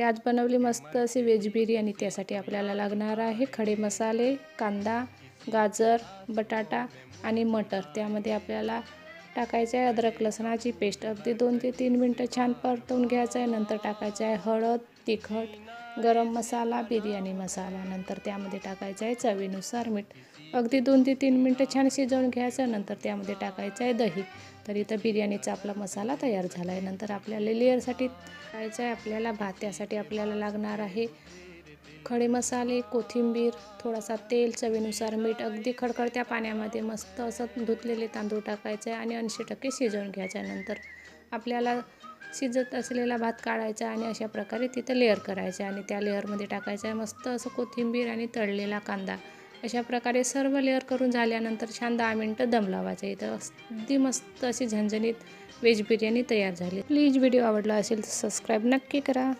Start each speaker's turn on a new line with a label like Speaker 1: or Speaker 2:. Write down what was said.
Speaker 1: आज बनवली मस्त अशी व्हेज बिर्याणी। त्यासाठी आपल्याला लागणार आहे खडे मसाले, कांदा, गाजर, बटाटा आणि मटर। त्यामध्ये आपल्याला टाकायचे आहे अद्रक लसणाची पेस्ट। अगदी 2 ते 3 मिनटं छान परतवून घ्यायचं आहे। नंतर टाकायचं आहे हळद, तिखट, गरम मसाला, बिर्याणी मसाला। नंतर त्यामध्ये टाकायचं आहे चवीनुसार मीठ। अगदी 2 ते 3 मिनटं छान शिजवून घ्यायचं। नंतर त्यामध्ये टाकायचं आहे दही। तर इथं बिर्याणीचा आपला मसाला तयार झाला आहे। नंतर आपल्याला लेअरसाठी करायचं आहे आपल्याला भात। त्यासाठी आपल्याला लागणार आहे खडे मसाले, कोथिंबीर, थोडासा तेल, चवीनुसार मीठ। अगदी खडखडत्या पाण्यामध्ये मस्त असं धुतलेले तांदूळ टाकायचे आणि 80% शिजवून घ्यायचं आहे। नंतर आपल्याला शिजत असलेला भात काढायचा आणि अशा प्रकारे तिथं लेअर करायचं आणि त्या लेअरमध्ये टाकायचं आहे मस्त असं कोथिंबीर आणि तळलेला कांदा। अशा प्रकारे सर्व लेअर करून झाल्यानंतर छान 10 मिनटं दम लावायचं। इथं अगदी मस्त अशी झणझणीत व्हेज बिर्याणी तयार झाली। प्लीज व्हिडिओ आवडला असेल तर सबस्क्राईब नक्की करा।